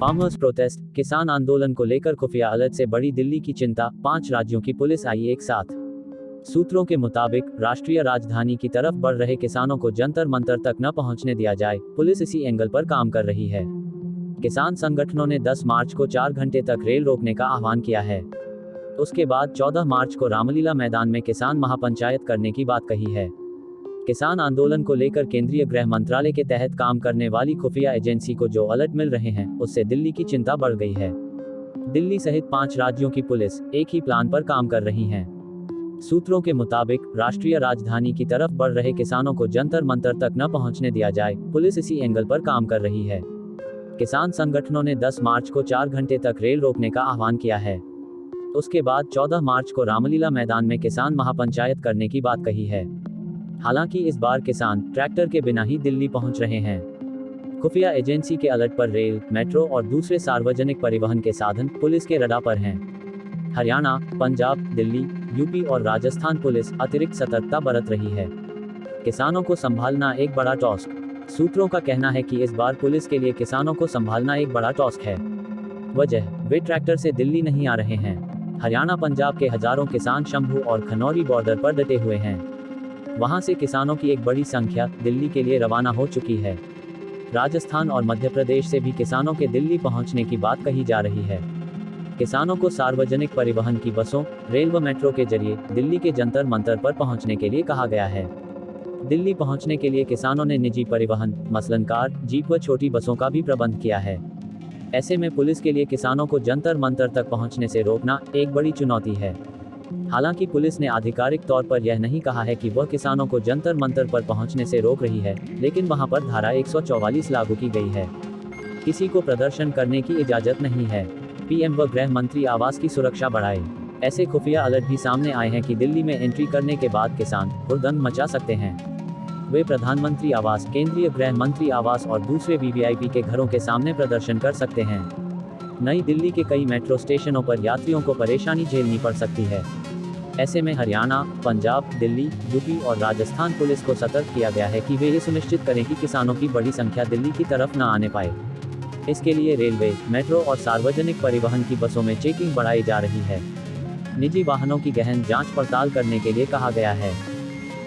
Farmers protest, किसान आंदोलन को लेकर खुफिया अलर्ट से बड़ी दिल्ली की चिंता, 5 राज्यों की पुलिस आई एक साथ। सूत्रों के मुताबिक राष्ट्रीय राजधानी की तरफ बढ़ रहे किसानों को जंतर मंतर तक न पहुंचने दिया जाए, पुलिस इसी एंगल पर काम कर रही है। किसान संगठनों ने 10 मार्च को 4 घंटे तक रेल रोकने का आह्वान किया है। उसके बाद 14 मार्च को रामलीला मैदान में किसान महापंचायत करने की बात कही है। किसान आंदोलन को लेकर केंद्रीय गृह मंत्रालय के तहत काम करने वाली खुफिया एजेंसी को जो अलर्ट मिल रहे हैं, उससे दिल्ली की चिंता बढ़ गई है। दिल्ली सहित 5 राज्यों की पुलिस एक ही प्लान पर काम कर रही हैं। सूत्रों के मुताबिक राष्ट्रीय राजधानी की तरफ बढ़ रहे किसानों को जंतर मंतर तक न पहुंचने दिया जाए, पुलिस इसी एंगल पर काम कर रही है। किसान संगठनों ने 10 मार्च को 4 घंटे तक रेल रोकने का आह्वान किया है। उसके बाद 14 मार्च को रामलीला मैदान में किसान महापंचायत करने की बात कही है। हालांकि इस बार किसान ट्रैक्टर के बिना ही दिल्ली पहुंच रहे हैं। खुफिया एजेंसी के अलर्ट पर रेल, मेट्रो और दूसरे सार्वजनिक परिवहन के साधन पुलिस के रडार पर हैं। हरियाणा, पंजाब, दिल्ली, यूपी और राजस्थान पुलिस अतिरिक्त सतर्कता बरत रही है। किसानों को संभालना एक बड़ा टास्क। सूत्रों का कहना है कि इस बार पुलिस के लिए किसानों को संभालना एक बड़ा टास्क है। वजह, वे ट्रैक्टर से दिल्ली नहीं आ रहे हैं। हरियाणा पंजाब के हजारों किसान शंभू और खनौरी बॉर्डर पर डटे हुए हैं। वहां से किसानों की एक बड़ी संख्या दिल्ली के लिए रवाना हो चुकी है। राजस्थान और मध्य प्रदेश से भी किसानों के दिल्ली पहुंचने की बात कही जा रही है। किसानों को सार्वजनिक परिवहन की बसों, रेल व मेट्रो के जरिए दिल्ली के जंतर मंतर पर पहुंचने के लिए कहा गया है। दिल्ली पहुंचने के लिए किसानों ने निजी परिवहन, मसलन कार, जीप व छोटी बसों का भी प्रबंध किया है। ऐसे में पुलिस के लिए किसानों को जंतर मंतर तक पहुंचने से रोकना एक बड़ी चुनौती है। हालांकि पुलिस ने आधिकारिक तौर पर यह नहीं कहा है कि वह किसानों को जंतर मंतर पर पहुंचने से रोक रही है, लेकिन वहां पर धारा 144 लागू की गई है। किसी को प्रदर्शन करने की इजाजत नहीं है। पीएम व गृह मंत्री आवास की सुरक्षा बढ़ाए। ऐसे खुफिया अलर्ट भी सामने आए हैं कि दिल्ली में एंट्री करने के बाद किसान हुड़दंग मचा सकते हैं। वे प्रधानमंत्री आवास, केंद्रीय गृह मंत्री आवास और दूसरे वीवीआईपी के घरों के सामने प्रदर्शन कर सकते हैं। नई दिल्ली के कई मेट्रो स्टेशनों पर यात्रियों को परेशानी झेलनी पड़ सकती है। ऐसे में हरियाणा, पंजाब, दिल्ली, यूपी और राजस्थान पुलिस को सतर्क किया गया है कि वे ये सुनिश्चित करें कि किसानों की बड़ी संख्या दिल्ली की तरफ न आने पाए। इसके लिए रेलवे, मेट्रो और सार्वजनिक परिवहन की बसों में चेकिंग बढ़ाई जा रही है। निजी वाहनों की गहन जांच पड़ताल करने के लिए कहा गया है।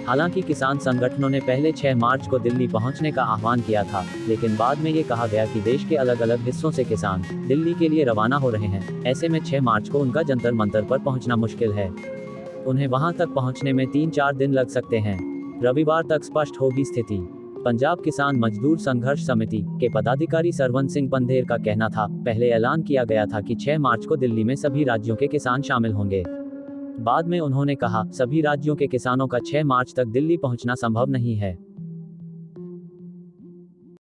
हालांकि किसान संगठनों ने पहले 6 मार्च को दिल्ली पहुंचने का आह्वान किया था, लेकिन बाद में ये कहा गया कि देश के अलग अलग हिस्सों से किसान दिल्ली के लिए रवाना हो रहे हैं। ऐसे में 6 मार्च को उनका जंतर मंतर पर पहुंचना मुश्किल है। उन्हें वहां तक पहुंचने में 3-4 दिन लग सकते हैं। रविवार तक स्पष्ट होगी स्थिति। पंजाब किसान मजदूर संघर्ष समिति के पदाधिकारी सरवन सिंह पंधेर का कहना था, पहले ऐलान किया गया था कि 6 मार्च को दिल्ली में सभी राज्यों के किसान शामिल होंगे। बाद में उन्होंने कहा, सभी राज्यों के किसानों का 6 मार्च तक दिल्ली पहुंचना संभव नहीं है।